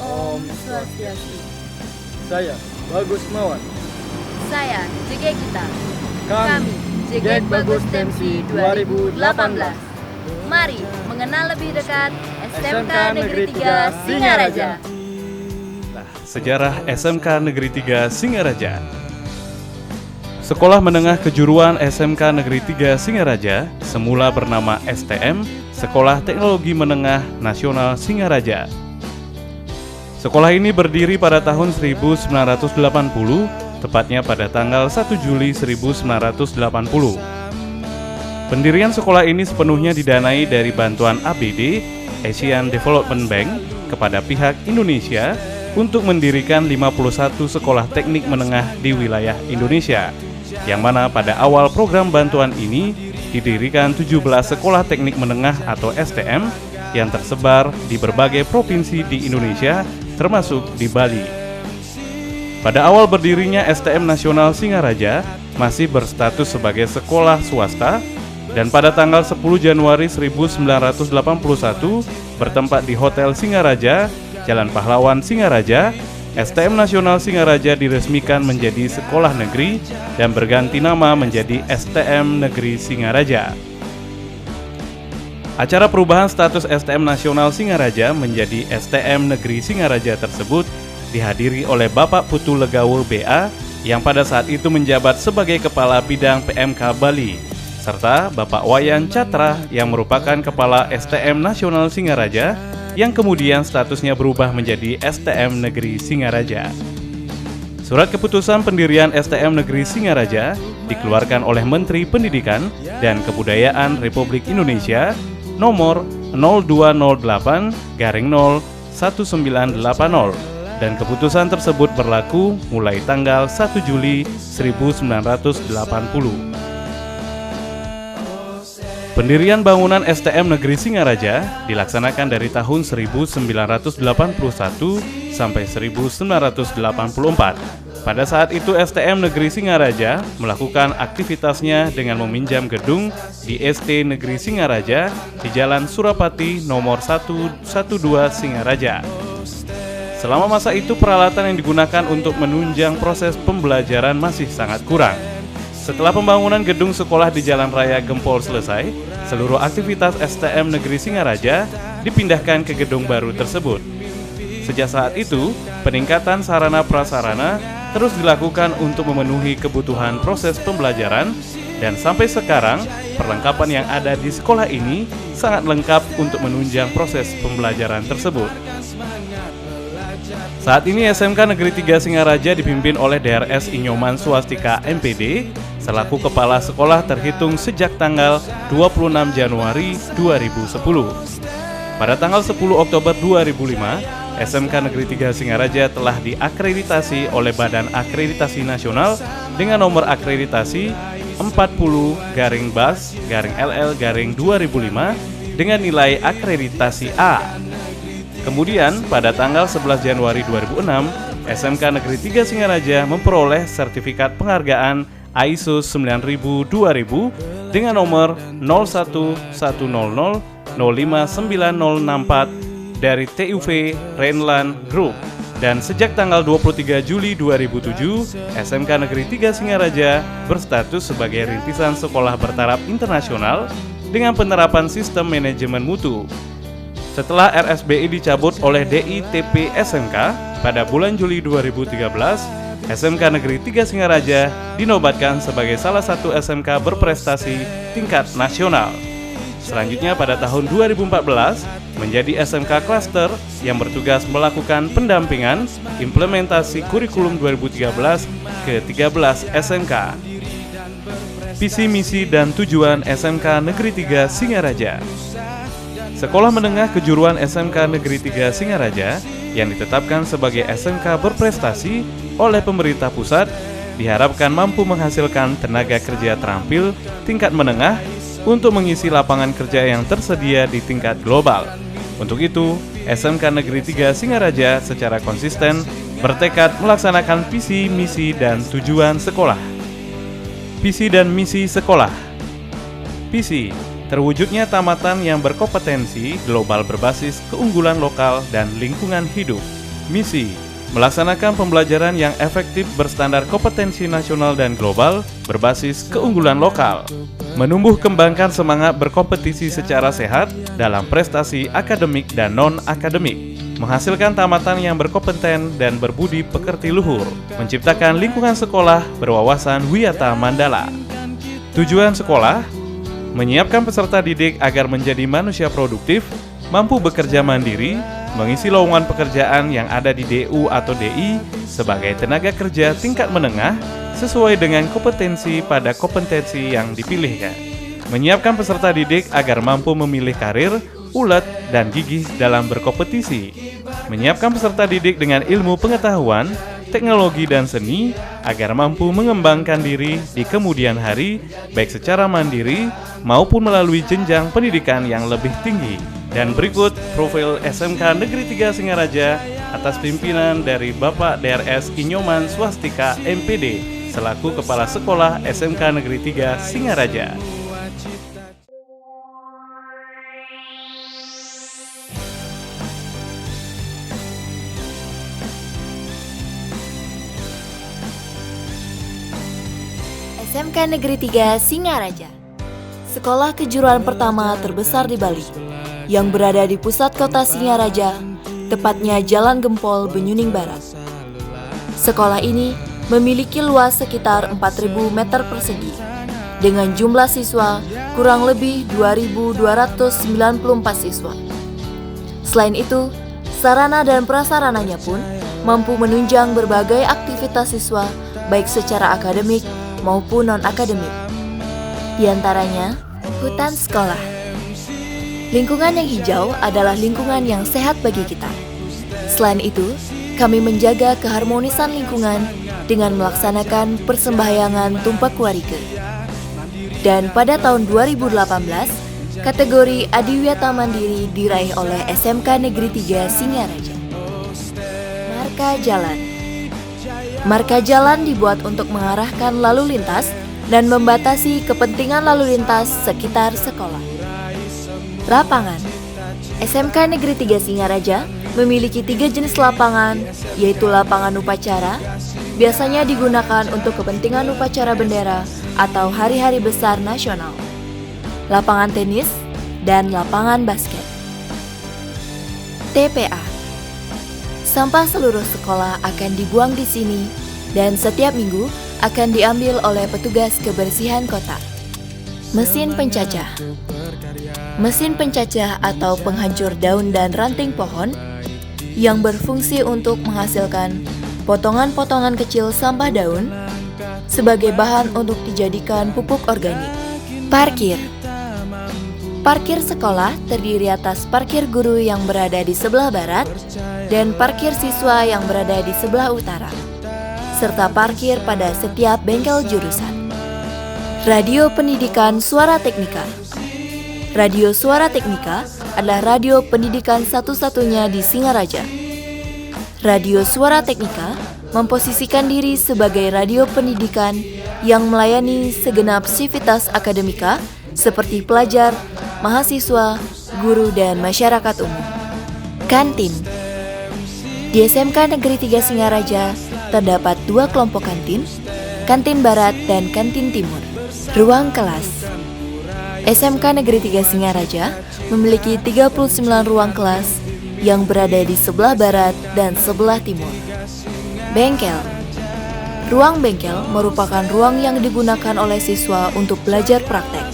Om Swastiastu. Saya Bagus Mawar. Saya JG Kita. Kami JG Bagus Temsi 2018. Mari mengenal lebih dekat SMK Negeri 3 Singaraja. Sejarah SMK Negeri 3 Singaraja. Sekolah Menengah Kejuruan SMK Negeri 3 Singaraja semula bernama STM, Sekolah Teknologi Menengah Nasional Singaraja. Sekolah ini berdiri pada tahun 1980, tepatnya pada tanggal 1 Juli 1980. Pendirian sekolah ini sepenuhnya didanai dari bantuan ABD, Asian Development Bank, kepada pihak Indonesia untuk mendirikan 51 sekolah teknik menengah di wilayah Indonesia, yang mana pada awal program bantuan ini didirikan 17 sekolah teknik menengah atau STM yang tersebar di berbagai provinsi di Indonesia, termasuk di Bali. Pada awal berdirinya STM Nasional Singaraja masih berstatus sebagai sekolah swasta dan pada tanggal 10 Januari 1981 bertempat di Hotel Singaraja, Jalan Pahlawan Singaraja, STM Nasional Singaraja diresmikan menjadi sekolah negeri dan berganti nama menjadi STM Negeri Singaraja. Acara perubahan status STM Nasional Singaraja menjadi STM Negeri Singaraja tersebut dihadiri oleh Bapak Putu Legawo BA yang pada saat itu menjabat sebagai Kepala Bidang PMK Bali, serta Bapak Wayan Catra yang merupakan Kepala STM Nasional Singaraja yang kemudian statusnya berubah menjadi STM Negeri Singaraja. Surat keputusan pendirian STM Negeri Singaraja dikeluarkan oleh Menteri Pendidikan dan Kebudayaan Republik Indonesia nomor 0208-01980 dan keputusan tersebut berlaku mulai tanggal 1 Juli 1980. Pendirian bangunan STM Negeri Singaraja dilaksanakan dari tahun 1981 sampai 1984. Pada saat itu STM Negeri Singaraja melakukan aktivitasnya dengan meminjam gedung di ST Negeri Singaraja di Jalan Surapati nomor 112 Singaraja. Selama masa itu peralatan yang digunakan untuk menunjang proses pembelajaran masih sangat kurang. Setelah pembangunan gedung sekolah di Jalan Raya Gempol selesai, seluruh aktivitas STM Negeri Singaraja dipindahkan ke gedung baru tersebut. Sejak saat itu, peningkatan sarana prasarana terus dilakukan untuk memenuhi kebutuhan proses pembelajaran dan sampai sekarang perlengkapan yang ada di sekolah ini sangat lengkap untuk menunjang proses pembelajaran tersebut. Saat ini SMK Negeri 3 Singaraja dipimpin oleh DRS Inyoman Swastika MPD selaku kepala sekolah terhitung sejak tanggal 26 Januari 2010. Pada tanggal 10 Oktober 2005, SMK Negeri 3 Singaraja telah diakreditasi oleh Badan Akreditasi Nasional dengan nomor akreditasi 40-BAS-LL-2005 dengan nilai akreditasi A. Kemudian pada tanggal 11 Januari 2006, SMK Negeri 3 Singaraja memperoleh sertifikat penghargaan ISO 9000-2000 dengan nomor 011000599064 dari TUV Rainland Group. Dan sejak tanggal 23 Juli 2007, SMK Negeri 3 Singaraja berstatus sebagai rintisan sekolah bertaraf internasional dengan penerapan sistem manajemen mutu. Setelah RSBI dicabut oleh DITP SMK pada bulan Juli 2013, SMK Negeri 3 Singaraja dinobatkan sebagai salah satu SMK berprestasi tingkat nasional. Selanjutnya pada tahun 2014 menjadi SMK Cluster yang bertugas melakukan pendampingan implementasi kurikulum 2013 ke 13 SMK. Visi, misi, dan tujuan SMK Negeri 3 Singaraja. Sekolah Menengah Kejuruan SMK Negeri 3 Singaraja yang ditetapkan sebagai SMK berprestasi oleh pemerintah pusat diharapkan mampu menghasilkan tenaga kerja terampil tingkat menengah untuk mengisi lapangan kerja yang tersedia di tingkat global. Untuk itu, SMK Negeri 3 Singaraja secara konsisten bertekad melaksanakan visi, misi, dan tujuan sekolah. Visi dan misi sekolah. Visi terwujudnya tamatan yang berkompetensi global berbasis keunggulan lokal dan lingkungan hidup. Misi: melaksanakan pembelajaran yang efektif berstandar kompetensi nasional dan global berbasis keunggulan lokal. Menumbuh kembangkan semangat berkompetisi secara sehat dalam prestasi akademik dan non-akademik. Menghasilkan tamatan yang berkompeten dan berbudi pekerti luhur. Menciptakan lingkungan sekolah berwawasan wiyata mandala. Tujuan sekolah: menyiapkan peserta didik agar menjadi manusia produktif, mampu bekerja mandiri, mengisi lowongan pekerjaan yang ada di DU atau DI sebagai tenaga kerja tingkat menengah sesuai dengan kompetensi pada kompetensi yang dipilihkan. Menyiapkan peserta didik agar mampu memilih karir, ulet, dan gigih dalam berkompetisi. Menyiapkan peserta didik dengan ilmu pengetahuan, teknologi, dan seni agar mampu mengembangkan diri di kemudian hari, baik secara mandiri maupun melalui jenjang pendidikan yang lebih tinggi. Dan berikut profil SMK Negeri 3 Singaraja atas pimpinan dari Bapak DRS Inyoman Swastika MPD selaku Kepala Sekolah SMK Negeri 3 Singaraja. SMK Negeri 3 Singaraja, sekolah kejuruan pertama terbesar di Bali, yang berada di pusat kota Singaraja, tepatnya Jalan Gempol, Benyuning Barat. Sekolah ini memiliki luas sekitar 4.000 meter persegi, dengan jumlah siswa kurang lebih 2.294 siswa. Selain itu, sarana dan prasarananya pun mampu menunjang berbagai aktivitas siswa, baik secara akademik maupun non-akademik. Di antaranya, hutan sekolah. Lingkungan yang hijau adalah lingkungan yang sehat bagi kita. Selain itu, kami menjaga keharmonisan lingkungan dengan melaksanakan persembahyangan tumpak warike. Dan pada tahun 2018, kategori Adiwiyata Mandiri diraih oleh SMK Negeri 3 Singaraja. Marka Jalan. Marka jalan dibuat untuk mengarahkan lalu lintas dan membatasi kepentingan lalu lintas sekitar sekolah. Lapangan. SMK Negeri 3 Singaraja memiliki 3 jenis lapangan, yaitu lapangan upacara, biasanya digunakan untuk kepentingan upacara bendera atau hari-hari besar nasional, lapangan tenis, dan lapangan basket. TPA. Sampah seluruh sekolah akan dibuang di sini dan setiap minggu akan diambil oleh petugas kebersihan kota. Mesin pencacah. Mesin pencacah atau penghancur daun dan ranting pohon yang berfungsi untuk menghasilkan potongan-potongan kecil sampah daun sebagai bahan untuk dijadikan pupuk organik. Parkir. Parkir sekolah terdiri atas parkir guru yang berada di sebelah barat dan parkir siswa yang berada di sebelah utara, serta parkir pada setiap bengkel jurusan. Radio Pendidikan Suara Teknika. Radio Suara Teknika adalah radio pendidikan satu-satunya di Singaraja. Radio Suara Teknika memposisikan diri sebagai radio pendidikan yang melayani segenap sivitas akademika seperti pelajar, mahasiswa, guru, dan masyarakat umum. Kantin. Di SMK Negeri 3 Singaraja terdapat 2 kelompok kantin, Kantin Barat dan Kantin Timur. Ruang kelas. SMK Negeri 3 Singaraja memiliki 39 ruang kelas yang berada di sebelah barat dan sebelah timur. Bengkel. Ruang bengkel merupakan ruang yang digunakan oleh siswa untuk belajar praktek.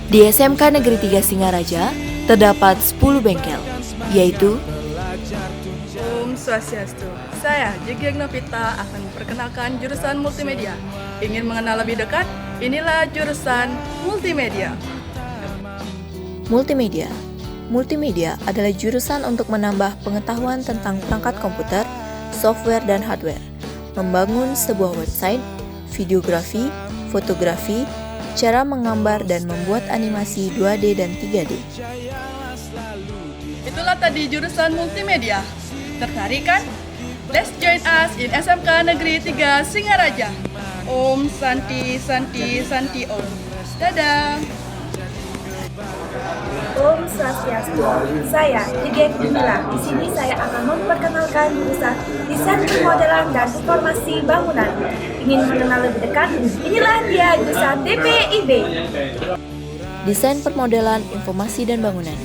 Di SMK Negeri 3 Singaraja terdapat 10 bengkel, yaitu Om Swastiastu. Saya Jigeng Novita akan memperkenalkan jurusan multimedia. Ingin mengenal lebih dekat? Inilah jurusan multimedia. Multimedia. Multimedia adalah jurusan untuk menambah pengetahuan tentang perangkat komputer, software, dan hardware, membangun sebuah website, videografi, fotografi, cara menggambar dan membuat animasi 2D dan 3D. Itulah tadi jurusan multimedia. Tertarik kan? Let's join us in SMK Negeri 3 Singaraja. Om Santi Santi Santi Om. Dadah. Swastiastu. Saya Jigek Gumila. Di sini saya akan memperkenalkan jurusan Desain Permodelan dan Informasi Bangunan. Ingin mengenal lebih dekat? Inilah dia jurusan DPIB. Desain Permodelan Informasi dan Bangunan.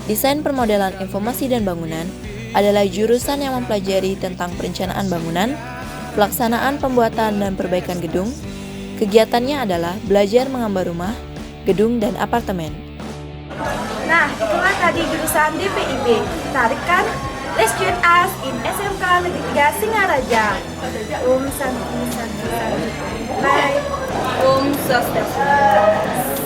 Desain Permodelan Informasi dan Bangunan adalah jurusan yang mempelajari tentang perencanaan bangunan, pelaksanaan pembuatan dan perbaikan gedung. Kegiatannya adalah belajar menggambar rumah, gedung, dan apartemen. Nah, itulah tadi jurusan DPIB. Tarik kan? Let's join us in SMK Negeri 3 Singaraja. Om Santi Santi Santi. Bye. Om Swastiastu.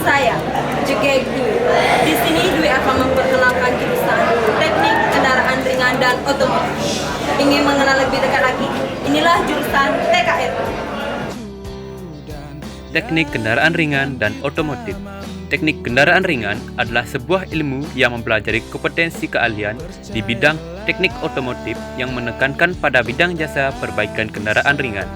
Saya Jigek Dwi. Di sini Dwi akan memperkenalkan jurusan Teknik Kendaraan Ringan dan Otomotif. Ingin mengenal lebih dekat lagi? Inilah jurusan TKR. Teknik Kendaraan Ringan dan Otomotif. Teknik kendaraan ringan adalah sebuah ilmu yang mempelajari kompetensi keahlian di bidang teknik otomotif yang menekankan pada bidang jasa perbaikan kendaraan ringan.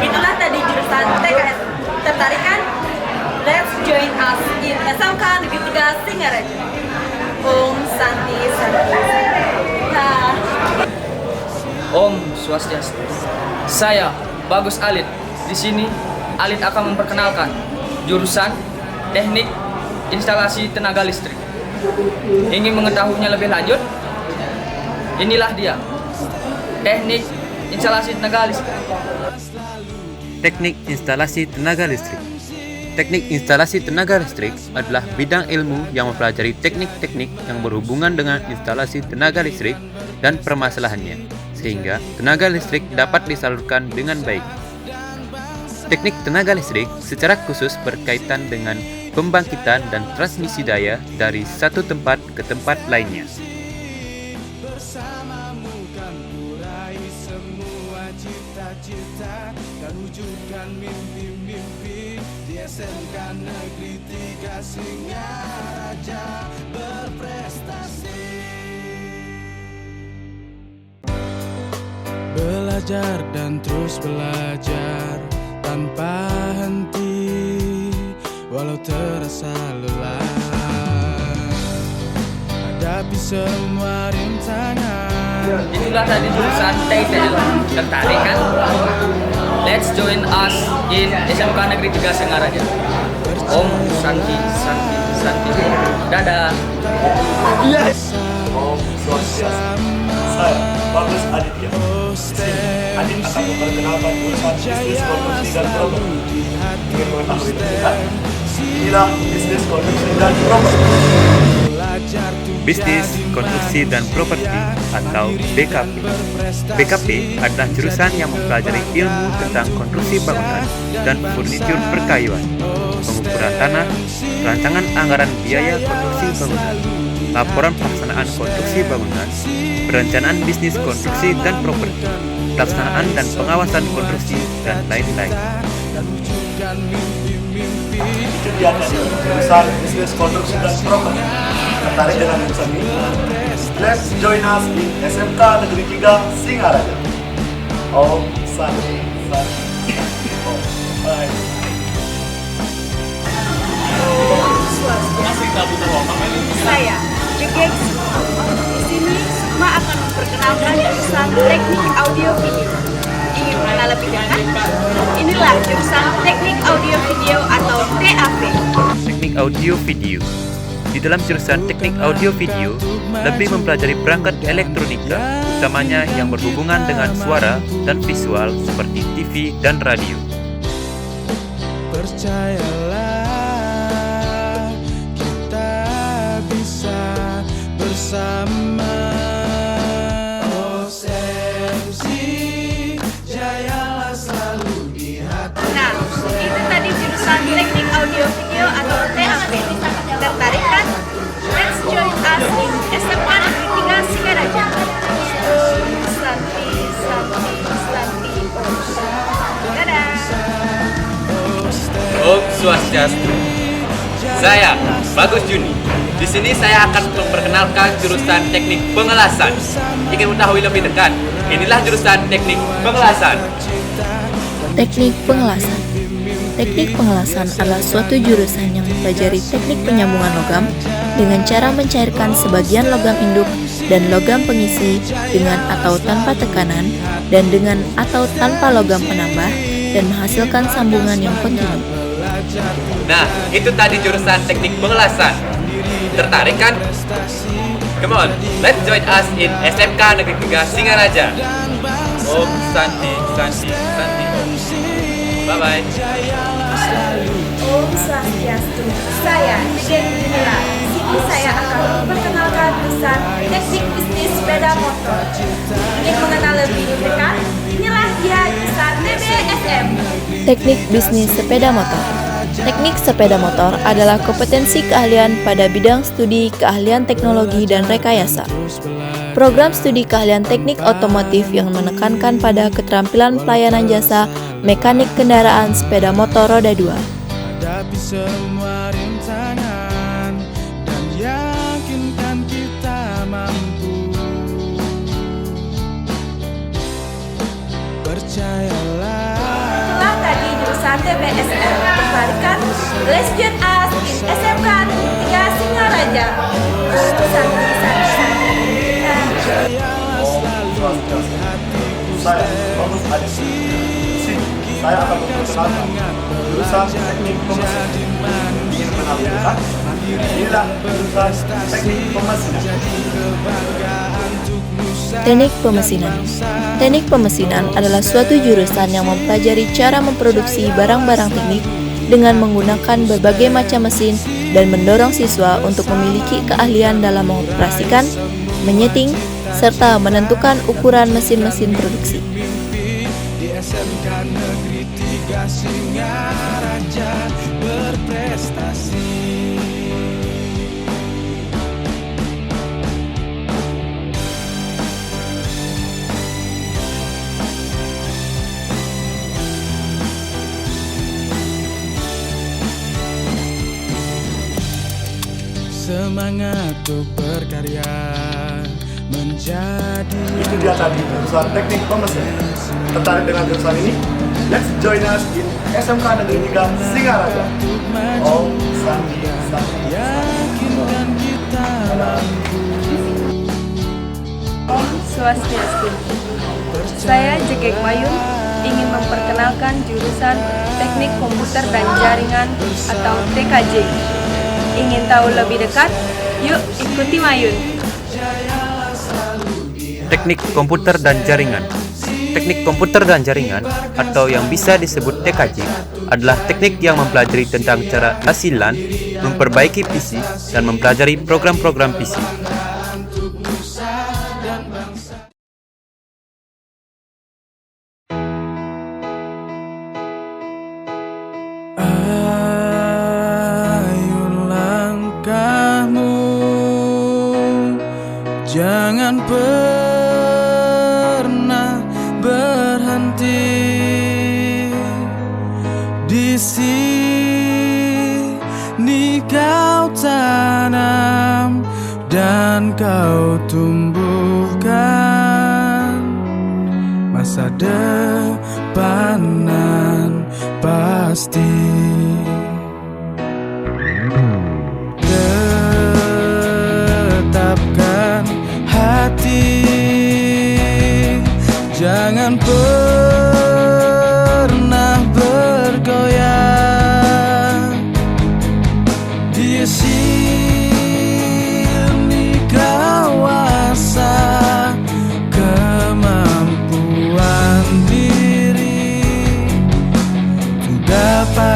Itulah tadi jurusan TKR. Tertarik kan? Let's join us in SMK Negeri 3 Singaraja. Om Santi Santi. Nah. Om Swastiastu. Saya Bagus Alit. Di sini Alit akan memperkenalkan jurusan Teknik Instalasi Tenaga Listrik. Ingin mengetahuinya lebih lanjut? Inilah dia. Teknik Instalasi Tenaga Listrik. Teknik Instalasi Tenaga Listrik. Teknik instalasi tenaga listrik adalah bidang ilmu yang mempelajari teknik-teknik yang berhubungan dengan instalasi tenaga listrik dan permasalahannya, sehingga tenaga listrik dapat disalurkan dengan baik. Teknik tenaga listrik secara khusus berkaitan dengan pembangkitan dan transmisi daya dari satu tempat ke tempat lainnya. Belajar dan terus belajar tanpa henti, walau terasa lelah, hadapi semua rintangan. Itulah tadi jurusan TTL. Tertarik kan? Let's join us in SMK Negeri 3 Singaraja. Om Santi Santi Santi. Dadah. Yes. Om Swastiastu. Saya Bagus Aditya. Adit akan memperkenalkan jurusan Bisnis Konstruksi dan Properti. Ingin mengetahui lebih lanjut? Inilah Bisnis Konstruksi dan Properti. Bisnis Konstruksi dan Properti atau BKP. BKP adalah jurusan yang mempelajari ilmu tentang konstruksi bangunan dan furnitur perkayuan, pengukuran tanah, rancangan anggaran biaya konstruksi bangunan, laporan pelaksanaan konstruksi bangunan, perencanaan bisnis konstruksi dan properti, pelaksanaan dan pengawasan konstruksi, dan lain-lain. Itu dia tadi jurusan Bisnis Konstruksi dan Properti. Tertarik dengan jurusan ini? Let's join us di SMK Negeri 3 Singaraja. Om Santi Santi. Oh, bye. Saya Jigek. Di sini Sukma akan memperkenalkan jurusan Teknik Audio Video. Ingin mengenal lebih dekat? Inilah jurusan Teknik Audio Video atau TAV. Teknik Audio Video. Di dalam jurusan Teknik Audio Video, lebih mempelajari perangkat elektronika, utamanya yang berhubungan dengan suara dan visual seperti TV dan radio. Percayalah, kita bisa bersama. Jayalah selalu di hati. Nah, itu tadi jurusan Teknik Audio Video atau TAV. Tertarik kan? Let's join us in SMK Negeri 3 Singaraja. Santi, Santi, Santi. Dadah. Om Swastiastu. Saya Bagus Juni. Di sini saya akan memperkenalkan jurusan teknik pengelasan. Ingin mengetahui lebih dekat? Inilah jurusan teknik pengelasan. Teknik pengelasan. Teknik pengelasan adalah suatu jurusan yang mempelajari teknik penyambungan logam dengan cara mencairkan sebagian logam induk dan logam pengisi dengan atau tanpa tekanan dan dengan atau tanpa logam penambah dan menghasilkan sambungan yang kontinu. Nah, itu tadi jurusan teknik pengelasan. Tertarik kan? Come on, let's join us in SMK Negeri 3 Singaraja. Om Santi, Santi, Santi Om. Bye-bye. Om Swastiastu. Saya Dedek Nila. Di sini saya akan memperkenalkan jurusan teknik bisnis sepeda motor. Ingin mengenal lebih dekat? Inilah dia jurusan TBSM. Teknik bisnis sepeda motor. Teknik sepeda motor adalah kompetensi keahlian pada bidang studi keahlian teknologi dan rekayasa. Program studi keahlian teknik otomotif yang menekankan pada keterampilan pelayanan jasa mekanik kendaraan sepeda motor roda 2. Hadapi semua rintangan dan yakinkan kita mampu. Percayalah. Itulah tadi jurusan TBSM. Tertarik kan? Let's join us in SMK Negeri 3 Singaraja. Saya Bagus Adi. Di sini saya akan memperkenalkan jurusan teknik pemesinan. Ingin mengenal lebih dekat? Inilah jurusan teknik pemesinan. Teknik pemesinan. Teknik pemesinan adalah suatu jurusan yang mempelajari cara memproduksi barang-barang teknik dengan menggunakan berbagai macam mesin dan mendorong siswa untuk memiliki keahlian dalam mengoperasikan, menyeting, serta menentukan ukuran mesin-mesin produksi. Di SMK Negeri 3 Singaraja berprestasi. Semangat untuk berkarya menjadi. Itu dia tadi jurusan teknik pemesinan. Tertarik dengan jurusan ini? Let's join us in SMK Negeri 3 Singaraja. Om Santi, Santi. Yakinkan kita mampu. Om Swastiastu. Saya Jegek Mayun ingin memperkenalkan jurusan Teknik Komputer dan Jaringan atau TKJ. Ingin tahu lebih dekat? Yuk ikuti Mayun. Teknik komputer dan jaringan. Teknik komputer dan jaringan atau yang bisa disebut TKJ adalah teknik yang mempelajari tentang cara hasilan, memperbaiki PC, dan mempelajari program-program PC. Jangan pernah berhenti di sini kau tanam dan kau tumbuhkan masa depan nan pasti. Tetapkan hati, jangan pernah bergoyah. Di sini kau asah kemampuan diri, dapat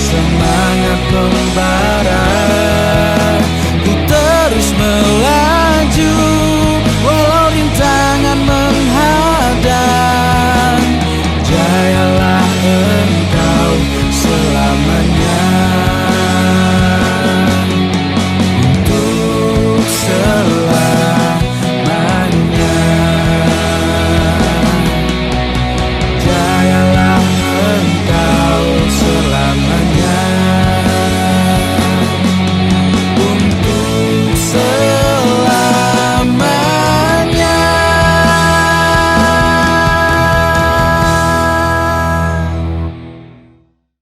semangat membara